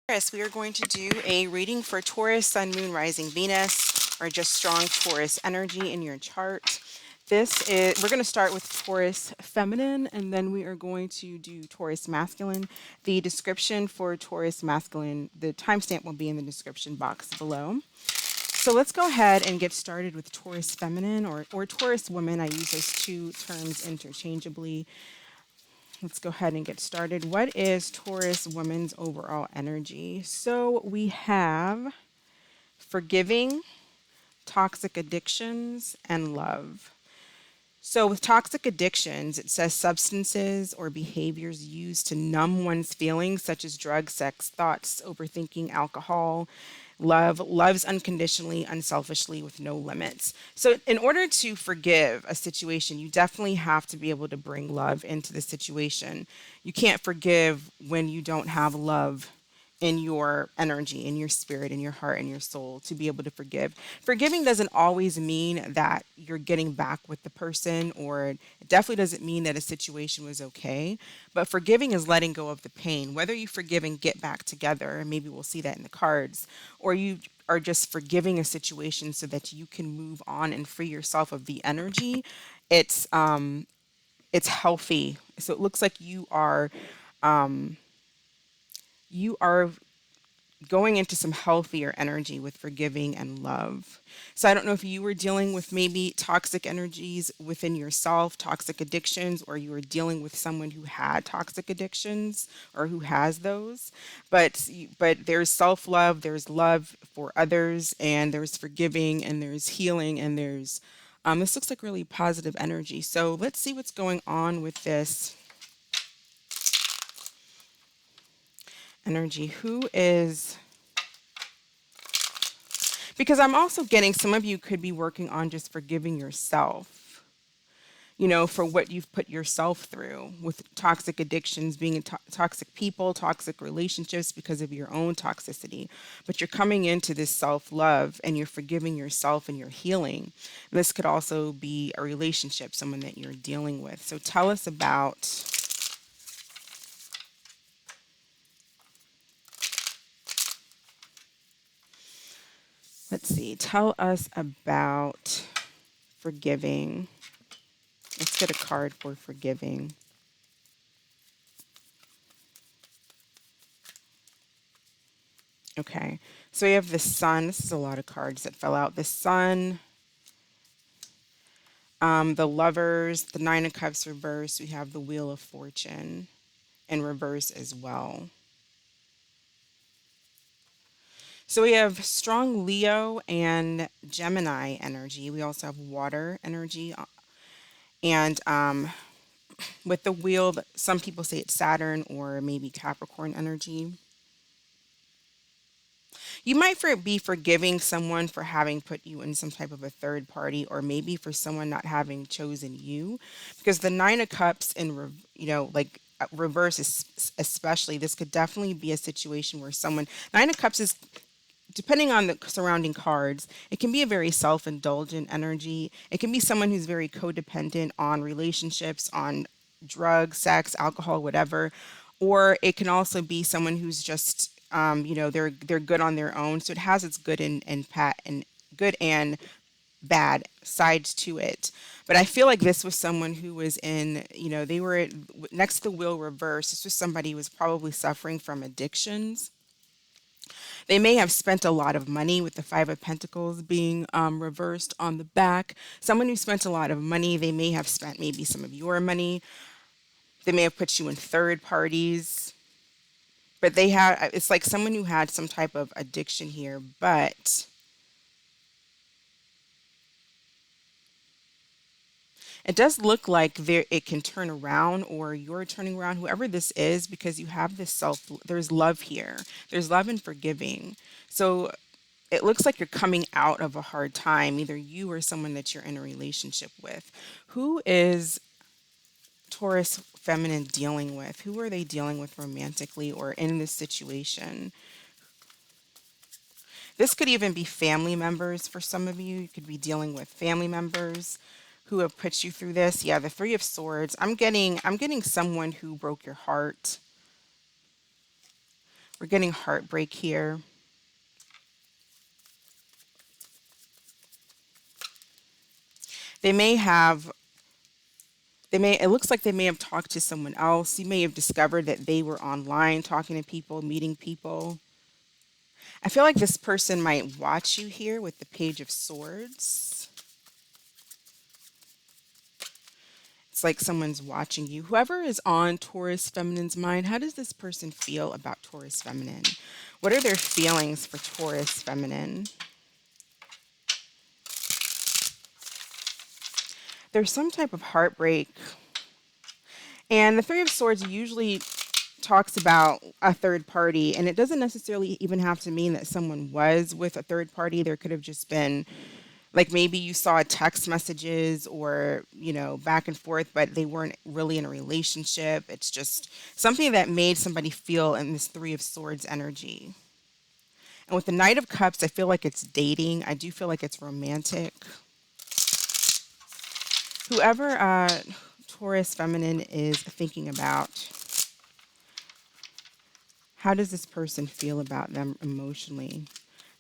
Taurus, we are going to do a reading for Taurus, Sun, Moon, Rising, Venus, or just strong Taurus energy in your chart. We're going to start with Taurus feminine, and then we are going to do Taurus masculine. The description for Taurus masculine, the timestamp will be in the description box below. So let's go ahead and get started with Taurus feminine or Taurus woman. I use those two terms interchangeably. Let's go ahead and get started. What is Taurus woman's overall energy? So we have forgiving, toxic addictions, and love. So with toxic addictions, it says substances or behaviors used to numb one's feelings, such as drugs, sex, thoughts, overthinking, alcohol. Love loves unconditionally, unselfishly, with no limits. So, in order to forgive a situation, you definitely have to be able to bring love into the situation. You can't forgive when you don't have love in your energy, in your spirit, in your heart, in your soul to be able to forgive. Forgiving doesn't always mean that you're getting back with the person, or it definitely doesn't mean that a situation was okay. But forgiving is letting go of the pain. Whether you forgive and get back together, and maybe we'll see that in the cards, or you are just forgiving a situation so that you can move on and free yourself of the energy. It's healthy. So it looks like you are going into some healthier energy with forgiving and love. So I don't know if you were dealing with maybe toxic energies within yourself, toxic addictions, or you were dealing with someone who had toxic addictions or who has those. But there's self-love, there's love for others, and there's forgiving, and there's healing, and there's this looks like really positive energy. So let's see what's going on with this energy. Who is Because I'm also getting some of you could be working on just forgiving yourself, for what you've put yourself through with toxic addictions, being in toxic people, toxic relationships because of your own toxicity. But you're coming into this self love and you're forgiving yourself and you're healing. This could also be a relationship, someone that you're dealing with. So tell us about. Let's see. Tell us about forgiving. Let's get a card for forgiving. Okay. So we have the sun. This is a lot of cards that fell out. The sun, the lovers, the nine of cups reverse. We have the wheel of fortune in reverse as well. So we have strong Leo and Gemini energy. We also have water energy. And with the wheel, some people say it's Saturn or maybe Capricorn energy. You might be forgiving someone for having put you in some type of a third party, or maybe for someone not having chosen you, because the Nine of Cups in like reverse is especially. This could definitely be a situation where someone Nine of Cups is, depending on the surrounding cards, it can be a very self-indulgent energy. It can be someone who's very codependent on relationships, on drugs, sex, alcohol, whatever. Or it can also be someone who's just they're good on their own. So it has its good and bad sides to it. But I feel like this was someone who was they were next to the wheel reverse. This was somebody who was probably suffering from addictions. They may have spent a lot of money with the Five of Pentacles being reversed on the back. Someone who spent a lot of money, they may have spent maybe some of your money. They may have put you in third parties. But it's like someone who had some type of addiction here, but it does look like it can turn around, or you're turning around, whoever this is, because you have there's love here. There's love and forgiving. So it looks like you're coming out of a hard time, either you or someone that you're in a relationship with. Who is Taurus feminine dealing with? Who are they dealing with romantically or in this situation? This could even be family members for some of you. You could be dealing with family members who have put you through this. Yeah, the Three of Swords. I'm getting someone who broke your heart. We're getting heartbreak here. They may have, it looks like they may have talked to someone else. You may have discovered that they were online talking to people, meeting people. I feel like this person might watch you here with the Page of Swords. It's like someone's watching you. Whoever is on Taurus Feminine's mind, how does this person feel about Taurus Feminine? What are their feelings for Taurus Feminine? There's some type of heartbreak. And the Three of Swords usually talks about a third party, and it doesn't necessarily even have to mean that someone was with a third party. There could have just been, like, maybe you saw text messages or, back and forth, but they weren't really in a relationship. It's just something that made somebody feel in this Three of Swords energy. And with the Knight of Cups, I feel like it's dating. I do feel like it's romantic. Whoever Taurus Feminine is thinking about, how does this person feel about them emotionally?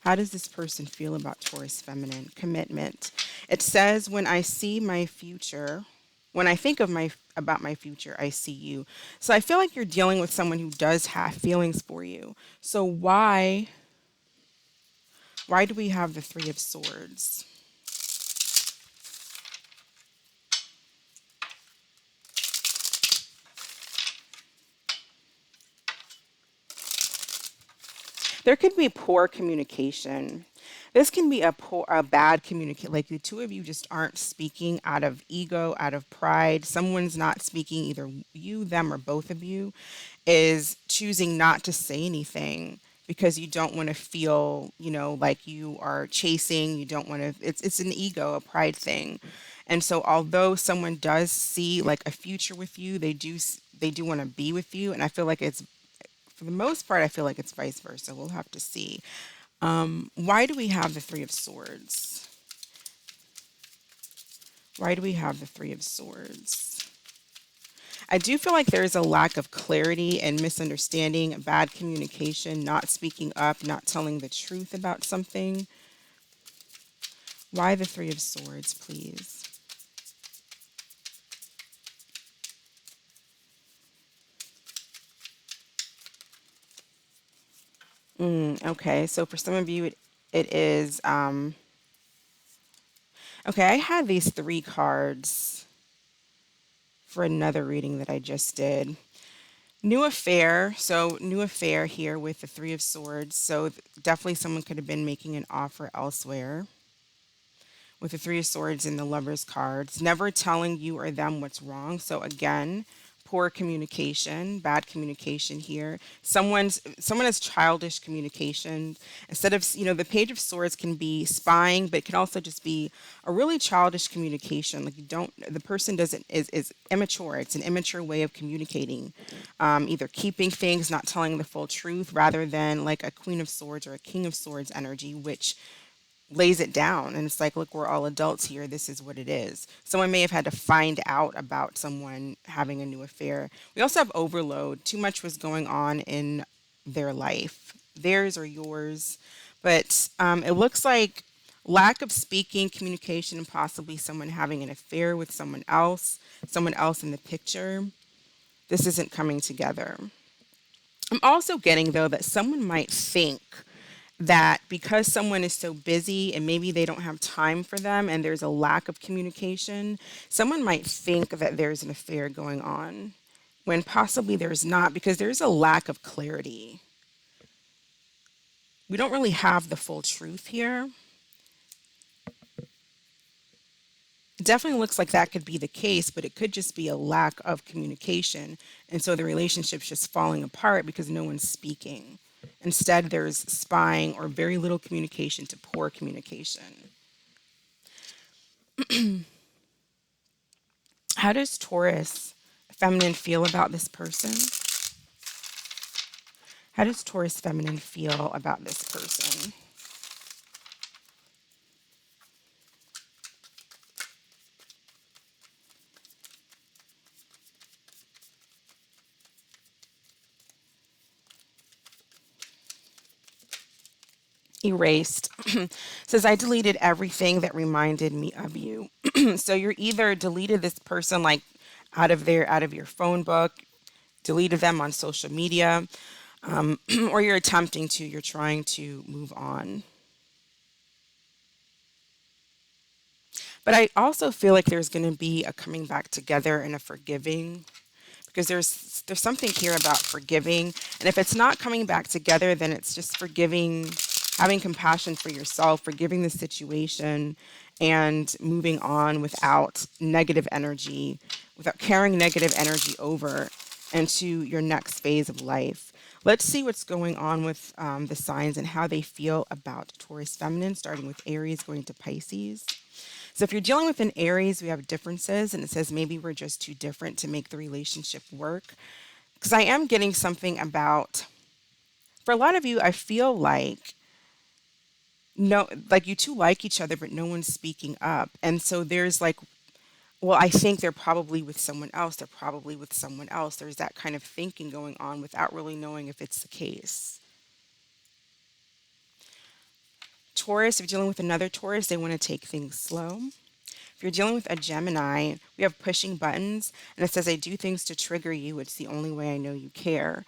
How does this person feel about Taurus Feminine? Commitment. It says, when I see my future, when I think of about my future, I see you. So I feel like you're dealing with someone who does have feelings for you. So why do we have the Three of Swords? There could be poor communication. This can be a bad communicate. Like the two of you just aren't speaking out of ego, out of pride. Someone's not speaking, either you, them, or both of you is choosing not to say anything because you don't want to feel, like you are chasing. You don't want to. It's an ego, a pride thing. And so, although someone does see like a future with you, they do want to be with you. And I feel like it's, for the most part, I feel like it's vice versa. We'll have to see. Why do we have the Three of Swords? Why do we have the Three of Swords? I do feel like there is a lack of clarity and misunderstanding, bad communication, not speaking up, not telling the truth about something. Why the Three of Swords, please? Okay, so for some of you, it is. Okay, I had these three cards for another reading that I just did. New affair. So, new affair here with the Three of Swords. So, definitely someone could have been making an offer elsewhere. With the Three of Swords and the Lover's cards, never telling you or them what's wrong. So, again, poor communication, bad communication here. Someone has childish communication. Instead of, the Page of Swords can be spying, but it can also just be a really childish communication. Like, the person doesn't is immature. It's an immature way of communicating, either keeping things, not telling the full truth, rather than like a Queen of Swords or a King of Swords energy, which lays it down and it's like, look, we're all adults here, this is what it is. Someone may have had to find out about someone having a new affair. We also have overload. Too much was going on in their life, theirs or yours. But it looks like lack of speaking, communication, and possibly someone having an affair with someone else in the picture. This isn't coming together. I'm also getting, though, that someone might think that because someone is so busy and maybe they don't have time for them and there's a lack of communication, someone might think that there's an affair going on when possibly there's not, because there's a lack of clarity. We don't really have the full truth here. It definitely looks like that could be the case, but it could just be a lack of communication. And so the relationship's just falling apart because no one's speaking. Instead, there's spying or very little communication to poor communication. How does Taurus Feminine feel about this person? How does Taurus Feminine feel about this person? Erased. Says, I deleted everything that reminded me of you. So you're either deleted this person like out of your phone book, deleted them on social media, or you're trying to move on. But I also feel like there's going to be a coming back together and a forgiving, because there's something here about forgiving. And if it's not coming back together, then it's just forgiving, having compassion for yourself, forgiving the situation, and moving on without negative energy, without carrying negative energy over into your next phase of life. Let's see what's going on with the signs and how they feel about Taurus feminine, starting with Aries, going to Pisces. So if you're dealing with an Aries, we have differences, and it says maybe we're just too different to make the relationship work. Because I am getting something about, for a lot of you, I feel like no, like you two like each other, but no one's speaking up. And so there's like, well, I think they're probably with someone else. They're probably with someone else. There's that kind of thinking going on without really knowing if it's the case. Taurus, if you're dealing with another Taurus, they want to take things slow. If you're dealing with a Gemini, we have pushing buttons, and it says, I do things to trigger you. It's the only way I know you care.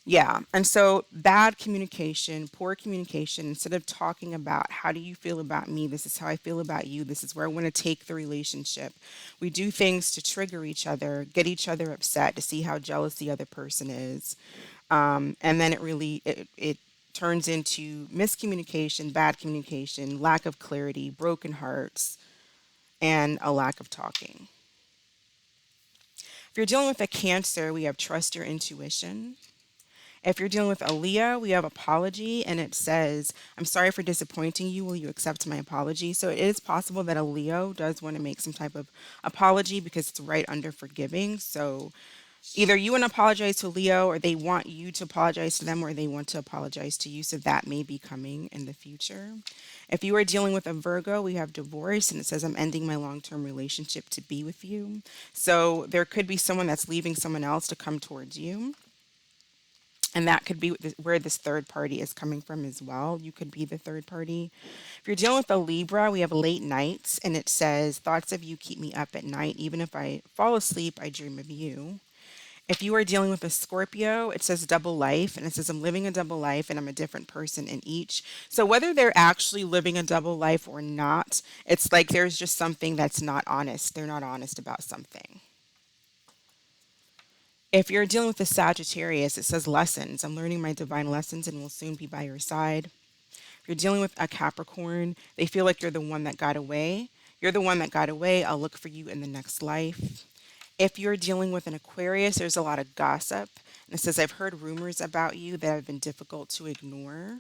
Yeah. And so bad communication, poor communication, instead of talking about how do you feel about me? This is how I feel about you. This is where I want to take the relationship. We do things to trigger each other, get each other upset, to see how jealous the other person is. And then it turns into miscommunication, bad communication, lack of clarity, broken hearts, and a lack of talking. If you're dealing with a Cancer, we have trust your intuition. If you're dealing with a Leo, we have apology, and it says, I'm sorry for disappointing you. Will you accept my apology? So it is possible that a Leo does want to make some type of apology because it's right under forgiving. So either you want to apologize to Leo, or they want you to apologize to them, or they want to apologize to you. So that may be coming in the future. If you are dealing with a Virgo, we have divorce, and it says, I'm ending my long term relationship to be with you. So there could be someone that's leaving someone else to come towards you. And that could be where this third party is coming from as well. You could be the third party. If you're dealing with a Libra, we have late nights, and it says, thoughts of you keep me up at night. Even if I fall asleep, I dream of you. If you are dealing with a Scorpio, it says double life, and it says I'm living a double life and I'm a different person in each. So whether they're actually living a double life or not, it's like there's just something that's not honest. They're not honest about something. If you're dealing with a Sagittarius, it says lessons. I'm learning my divine lessons and will soon be by your side. If you're dealing with a Capricorn, they feel like you're the one that got away. You're the one that got away. I'll look for you in the next life. If you're dealing with an Aquarius, there's a lot of gossip. And it says, I've heard rumors about you that have been difficult to ignore.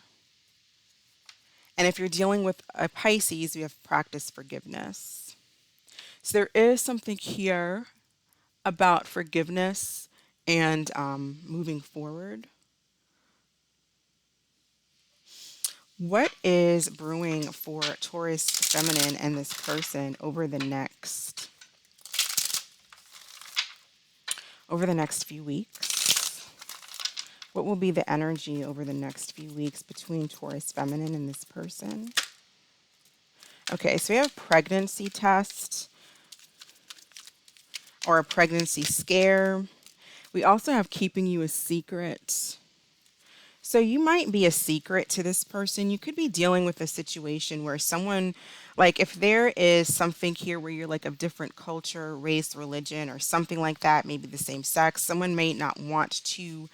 And if you're dealing with a Pisces, we have practice forgiveness. So there is something here about forgiveness and moving forward. What is brewing for Taurus feminine and this person over the next few weeks? What will be the energy over the next few weeks between Taurus feminine and this person? Okay, so we have pregnancy test or a pregnancy scare. We also have keeping you a secret. So you might be a secret to this person. You could be dealing with a situation where someone, like if there is something here where you're like of different culture, race, religion, or something like that, maybe the same sex, someone may not want to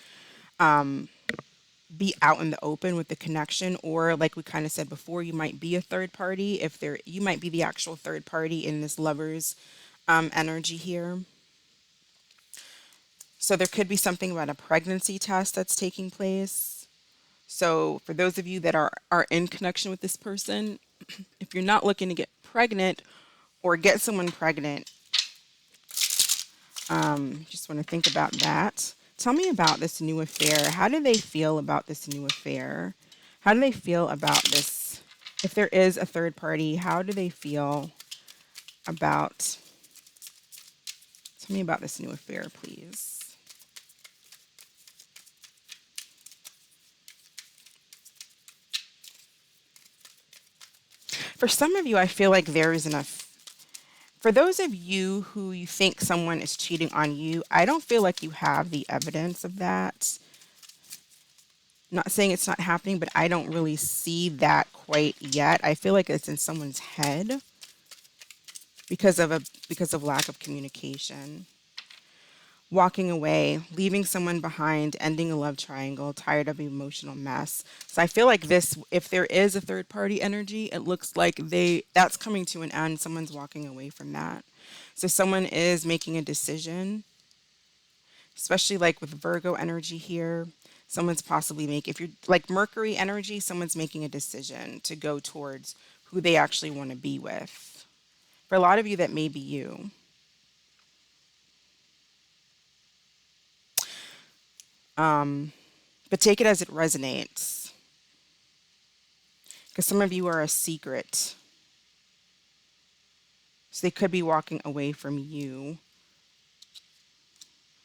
be out in the open with the connection, or like we kind of said before, you might be a third party. You might be the actual third party in this lover's energy here. So there could be something about a pregnancy test that's taking place. So for those of you that are in connection with this person, if you're not looking to get pregnant or get someone pregnant, just want to think about that. Tell me about this new affair. How do they feel about this new affair? How do they feel about this? If there is a third party, how do they feel about? Tell me about this new affair, please. For some of you, I feel like there is enough. For those of you who you think someone is cheating on you, I don't feel like you have the evidence of that. Not saying it's not happening, but I don't really see that quite yet. I feel like it's in someone's head because of lack of communication. Walking away, leaving someone behind, ending a love triangle, tired of emotional mess. So I feel like this, if there is a third party energy, it looks like that's coming to an end. Someone's walking away from that. So someone is making a decision, especially like with Virgo energy here. Someone's possibly if you're like Mercury energy, someone's making a decision to go towards who they actually want to be with. For a lot of you, that may be you. But take it as it resonates. Because some of you are a secret. So they could be walking away from you.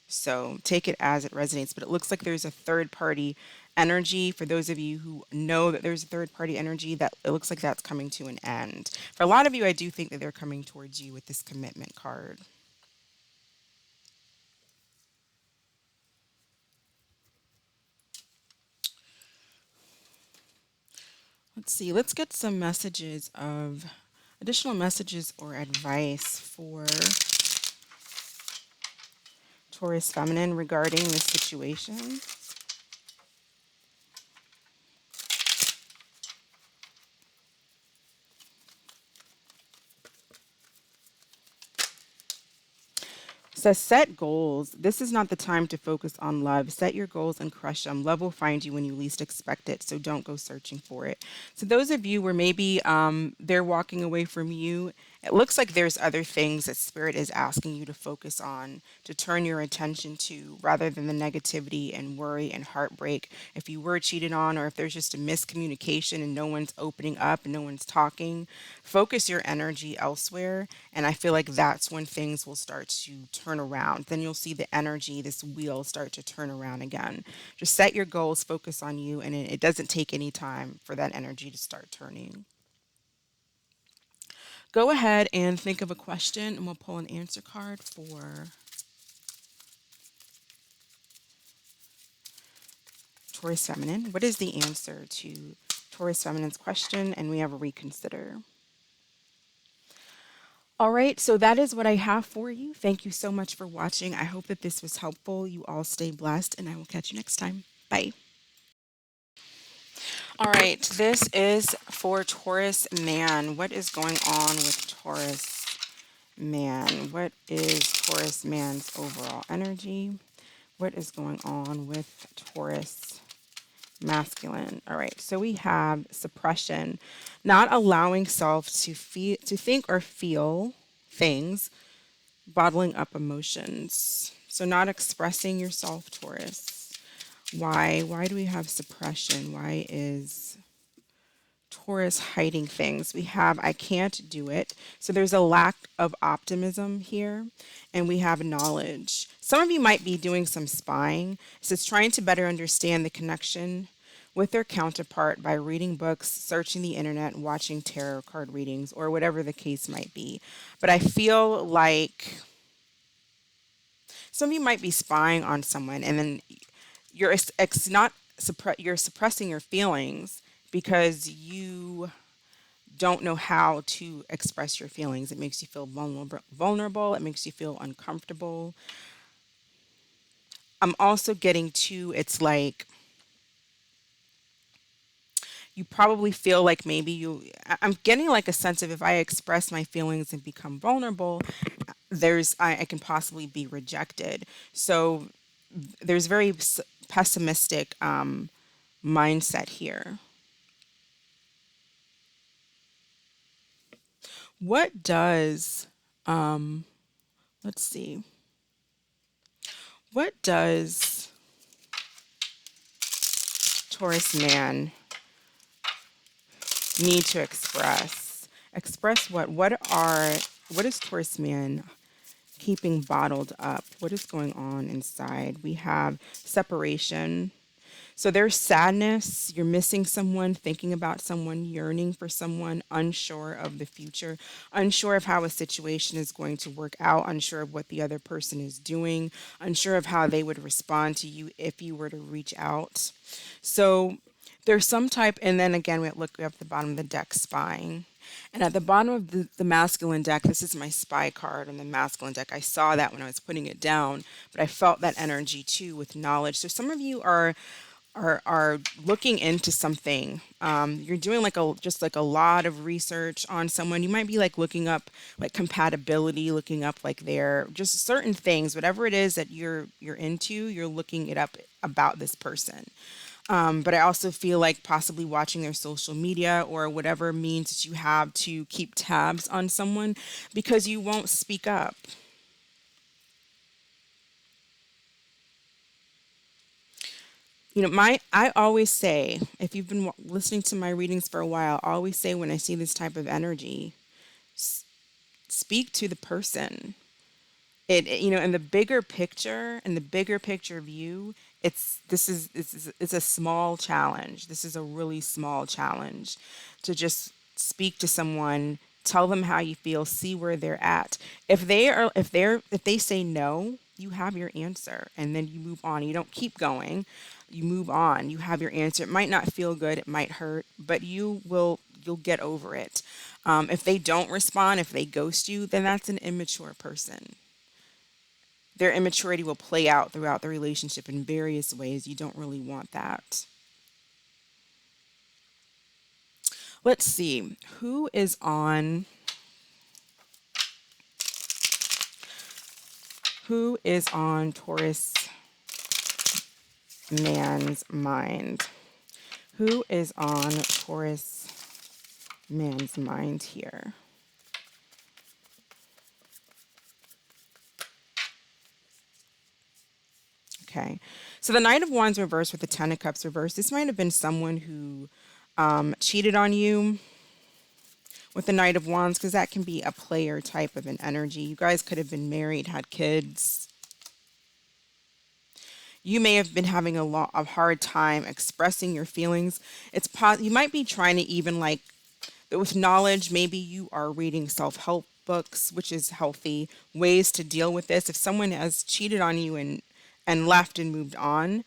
So take it as it resonates. But it looks like there's a third party energy. For those of you who know that there's a third party energy, that it looks like that's coming to an end. For a lot of you, I do think that they're coming towards you with this commitment card. Let's see. Let's get some additional messages or advice for Taurus feminine regarding this situation. Says set goals. This is not the time to focus on love. Set your goals and crush them. Love will find you when you least expect it, so don't go searching for it. So those of you where maybe they're walking away from you, it looks like there's other things that Spirit is asking you to focus on, to turn your attention to, rather than the negativity and worry and heartbreak. If you were cheated on, or if there's just a miscommunication and no one's opening up and no one's talking, focus your energy elsewhere. And I feel like that's when things will start to turn around. Then you'll see the energy, this wheel, start to turn around again. Just set your goals, focus on you, and it doesn't take any time for that energy to start turning. Go ahead and think of a question, and we'll pull an answer card for Taurus feminine. What is the answer to Taurus feminine's question? And we have a reconsider. All right, so that is what I have for you. Thank you so much for watching. I hope that this was helpful. You all stay blessed, and I will catch you next time. Bye. All right, this is for Taurus man. What is going on with Taurus man? What is Taurus man's overall energy? What is going on with Taurus masculine? All right, so we have suppression, not allowing self to think or feel things, bottling up emotions. So not expressing yourself, Taurus. Why do we have suppression? Why is Taurus hiding things? We have I can't do it. So there's a lack of optimism here, and we have knowledge. Some of you might be doing some spying. So it's trying to better understand the connection with their counterpart by reading books, searching the internet, watching tarot card readings, or whatever the case might be. But I feel like some of you might be spying on someone, and then you're suppressing your feelings because you don't know how to express your feelings. It makes you feel vulnerable. It makes you feel uncomfortable. I'm also getting to, it's like you probably feel like maybe I'm getting like a sense of, if I express my feelings and become vulnerable, I can possibly be rejected. So there's very pessimistic mindset here. What does, let's see, what does Taurus man need to express? Express what? What is Taurus man keeping bottled up? What is going on inside? We have separation. So there's sadness, you're missing someone, thinking about someone, yearning for someone, unsure of the future, unsure of how a situation is going to work out, unsure of what the other person is doing, unsure of how they would respond to you if you were to reach out. So there's some type, and then again, we look up the bottom of the deck, spying. And at the bottom of the masculine deck, this is my spy card on the masculine deck. I saw that when I was putting it down, but I felt that energy too with knowledge. So some of you are looking into something. You're doing like just like a lot of research on someone. You might be like looking up like compatibility, looking up like their just certain things, whatever it is that you're into, you're looking it up about this person. But I also feel like possibly watching their social media or whatever means that you have to keep tabs on someone because you won't speak up. I always say, if you've been listening to my readings for a while, I always say when I see this type of energy, speak to the person. In the bigger picture view, it's a small challenge. This is a really small challenge to just speak to someone, tell them how you feel, see where they're at. If they say no, you have your answer and then you move on. You don't keep going. You move on. You have your answer. It might not feel good, it might hurt, but you'll get over it. If they don't respond, if they ghost you, then that's an immature person. Their immaturity will play out throughout the relationship in various ways. You don't really want that. Let's see. Who is on Taurus man's mind? Who is on Taurus man's mind here? Okay. So the Knight of Wands reversed with the Ten of Cups reversed. This might have been someone who cheated on you with the Knight of Wands, because that can be a player type of an energy. You guys could have been married, had kids. You may have been having a hard time expressing your feelings. You might be trying to even like, but with knowledge, maybe you are reading self-help books, which is healthy, ways to deal with this. If someone has cheated on you and left and moved on,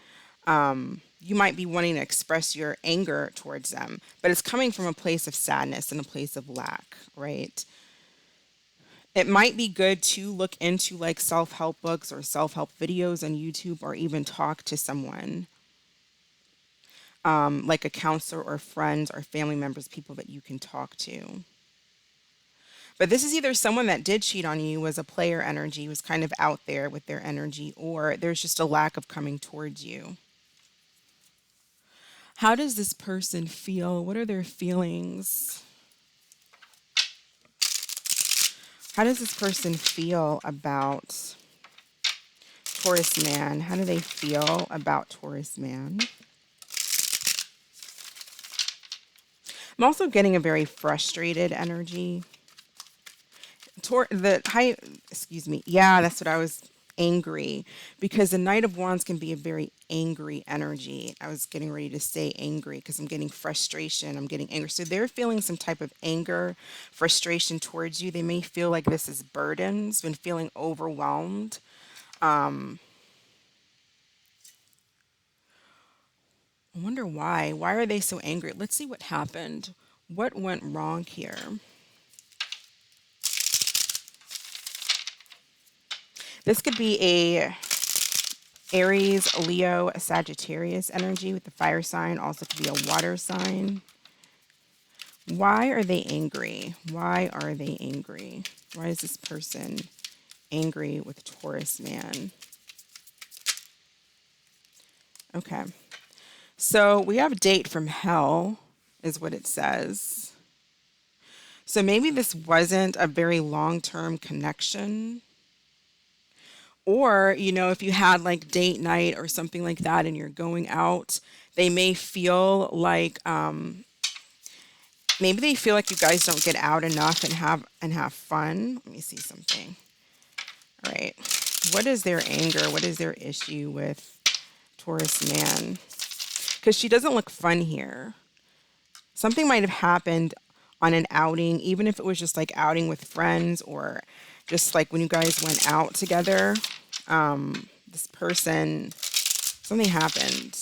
you might be wanting to express your anger towards them, but it's coming from a place of sadness and a place of lack, right? It might be good to look into like self-help books or self-help videos on YouTube, or even talk to someone, like a counselor or friends or family members, people that you can talk to. But this is either someone that did cheat on you, was a player energy, was kind of out there with their energy, or there's just a lack of coming towards you. How does this person feel? What are their feelings? How does this person feel about Taurus man? How do they feel about Taurus man? I'm also getting a very frustrated energy. Yeah, that's what I was, angry, because the Knight of Wands can be a very angry energy. I was getting ready to say angry because I'm getting frustration. I'm getting anger. So they're feeling some type of anger, frustration towards you. They may feel like this is burdens, been feeling overwhelmed. I wonder why. Why are they so angry? Let's see what happened. What went wrong here? This could be a Aries, Leo, Sagittarius energy with the fire sign. Also could be a water sign. Why are they angry? Why are they angry? Why is this person angry with Taurus man? Okay. So we have a date from hell, is what it says. So maybe this wasn't a very long-term connection. Or, if you had like date night or something like that and you're going out, they may feel like maybe they feel like you guys don't get out enough and have fun. Let me see something. All right. What is their anger? What is their issue with Taurus man? because she doesn't look fun here. Something might have happened on an outing, even if it was just like outing with friends or just like when you guys went out together. This person, something happened,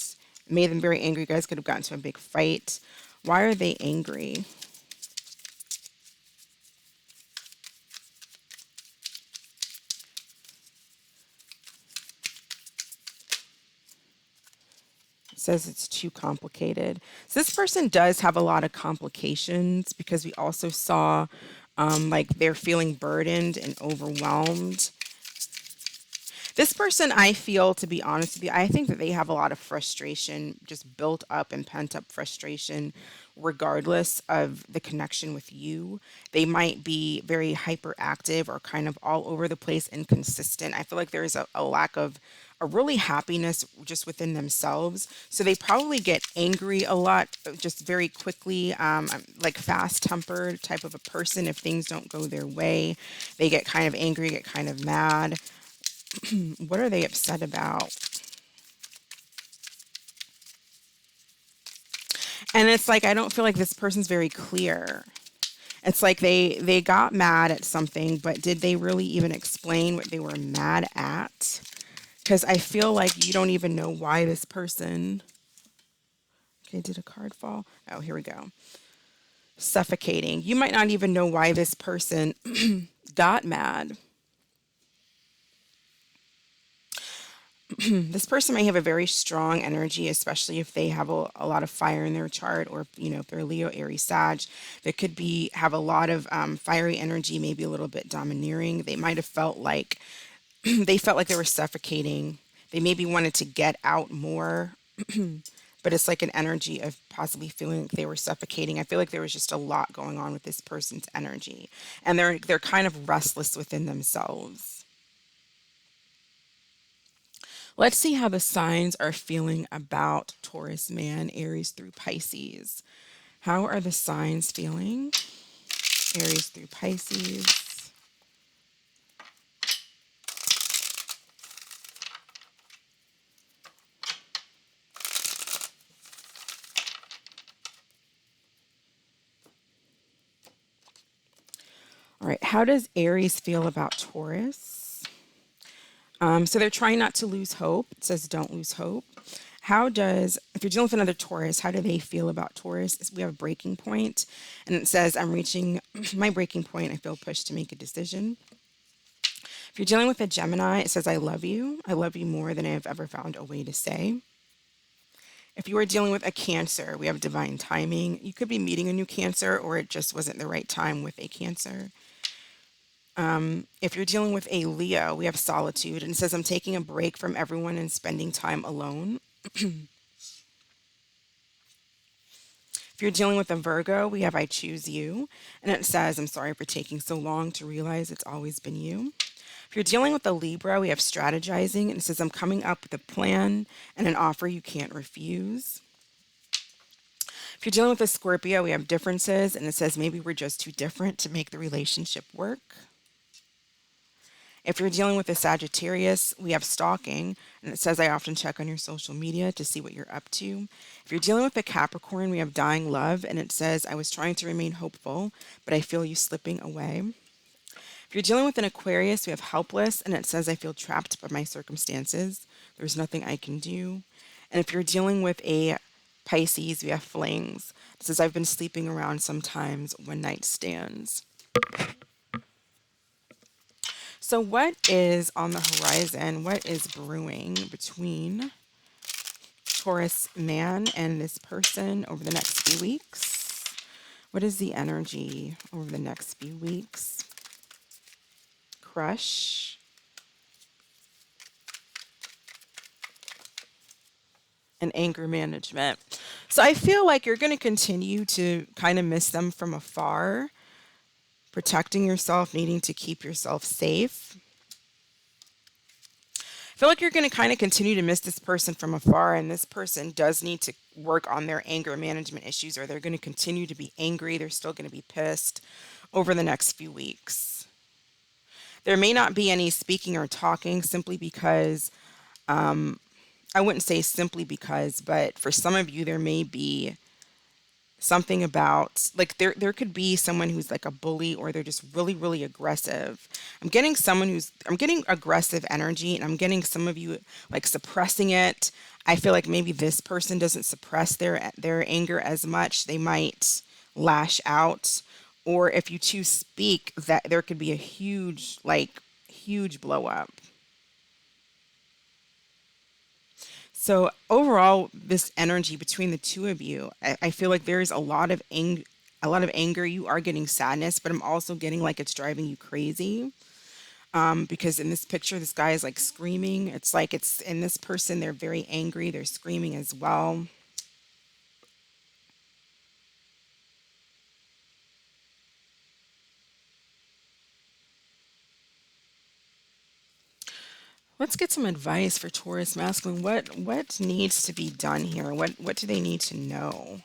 made them very angry. You guys could have gotten into a big fight. Why are they angry? Says it's too complicated. So this person does have a lot of complications because we also saw like they're feeling burdened and overwhelmed. This person, I feel, to be honest with you, I think that they have a lot of frustration, just built up and pent up frustration, regardless of the connection with you. They might be very hyperactive or kind of all over the place, inconsistent. I feel like there's a lack of a really happiness just within themselves. So they probably get angry a lot, just very quickly, like fast tempered type of a person. If things don't go their way, they get kind of angry, get kind of mad. What are they upset about? And it's like, I don't feel like this person's very clear. It's like they got mad at something, but did they really even explain what they were mad at? Because I feel like you don't even know why this person... Okay, did a card fall? Oh, here we go. Suffocating. You might not even know why this person got mad. This person may have a very strong energy, especially if they have a lot of fire in their chart, or if they're Leo, Aries, Sag. They could have a lot of fiery energy, maybe a little bit domineering. They might have felt like they felt like they were suffocating. They maybe wanted to get out more, but it's like an energy of possibly feeling like they were suffocating. I feel like there was just a lot going on with this person's energy, and they're kind of restless within themselves. Let's see how the signs are feeling about Taurus man, Aries through Pisces. How are the signs feeling? Aries through Pisces. All right, how does Aries feel about Taurus? So they're trying not to lose hope. It says don't lose hope. If you're dealing with another Taurus, how do they feel about Taurus? We have a breaking point, and it says, I'm reaching my breaking point. I feel pushed to make a decision. If you're dealing with a Gemini, it says, I love you. I love you more than I have ever found a way to say. If you are dealing with a Cancer, we have divine timing. You could be meeting a new Cancer, or it just wasn't the right time with a Cancer. If you're dealing with a Leo, we have solitude, and it says, I'm taking a break from everyone and spending time alone. If you're dealing with a Virgo, we have I choose you, and it says, I'm sorry for taking so long to realize it's always been you. If you're dealing with a Libra, we have strategizing, and it says, I'm coming up with a plan and an offer you can't refuse. If you're dealing with a Scorpio, we have differences, and it says, maybe we're just too different to make the relationship work. If you're dealing with a Sagittarius, we have stalking, and it says, I often check on your social media to see what you're up to. If you're dealing with a Capricorn, we have dying love, and it says, I was trying to remain hopeful, but I feel you slipping away. If you're dealing with an Aquarius, we have helpless, and it says, I feel trapped by my circumstances. There's nothing I can do. And if you're dealing with a Pisces, we have flings. It says, I've been sleeping around sometimes, one night stands. So what is on the horizon? What is brewing between Taurus man and this person over the next few weeks? What is the energy over the next few weeks? Crush. And anger management. So I feel like you're going to continue to kind of miss them from afar, protecting yourself, needing to keep yourself safe. I feel like you're going to kind of continue to miss this person from afar, and this person does need to work on their anger management issues, or they're going to continue to be angry. They're still going to be pissed over the next few weeks. There may not be any speaking or talking simply because I wouldn't say simply because, but for some of you, there may be something about like there could be someone who's like a bully, or they're just really really aggressive. I'm getting aggressive energy, and I'm getting some of you like suppressing it. I feel like maybe this person doesn't suppress their anger as much. They might lash out, or if you two speak, that there could be a huge blow up. So overall, this energy between the two of you, I feel like there's a lot of anger. You are getting sadness, but I'm also getting like it's driving you crazy. Because in this picture, this guy is like screaming. It's like it's in this person, they're very angry. They're screaming as well. Let's get some advice for Taurus masculine. What needs to be done here? What do they need to know?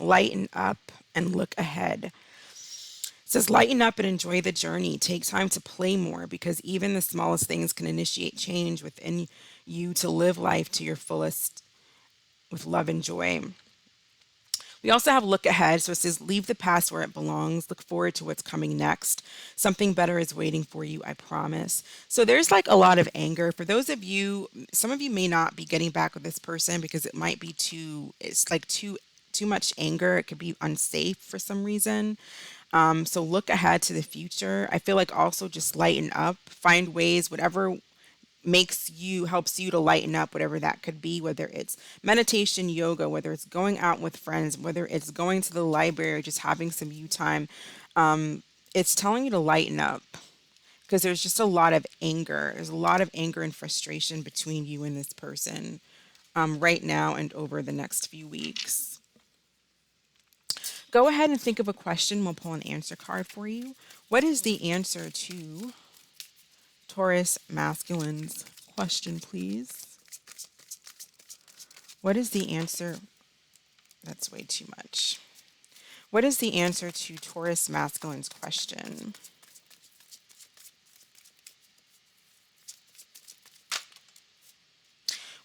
Lighten up and look ahead. It says lighten up and enjoy the journey. Take time to play more, because even the smallest things can initiate change within you to live life to your fullest with love and joy. We also have look ahead. So it says leave the past where it belongs. Look forward to what's coming next. Something better is waiting for you, I promise. So there's like a lot of anger. For those of you, some of you may not be getting back with this person because it might be it's like too much anger. It could be unsafe for some reason. So look ahead to the future. I feel like also just lighten up, find ways, whatever helps you to lighten up, whatever that could be, whether it's meditation, yoga, whether it's going out with friends, whether it's going to the library, just having some you time. It's telling you to lighten up, because there's just a lot of anger. There's a lot of anger and frustration between you and this person right now and over the next few weeks. Go ahead and think of a question. We'll pull an answer card for you. What is the answer to Taurus masculine's question, please? What is the answer? That's way too much. What is the answer to Taurus masculine's question?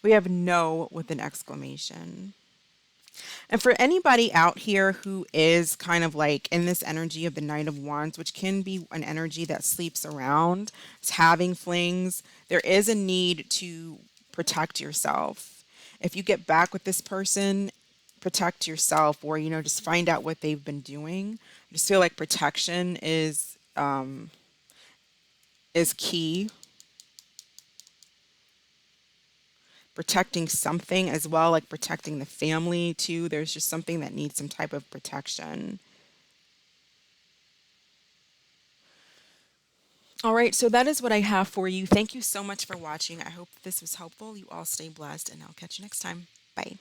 We have no with an exclamation. And for anybody out here who is kind of like in this energy of the Knight of Wands, which can be an energy that sleeps around, is having flings, there is a need to protect yourself. If you get back with this person, protect yourself, or just find out what they've been doing. I just feel like protection is key. Protecting something as well, like protecting the family too. There's just something that needs some type of protection. All right, so that is what I have for you. Thank you so much for watching. I hope this was helpful. You all stay blessed, and I'll catch you next time. Bye.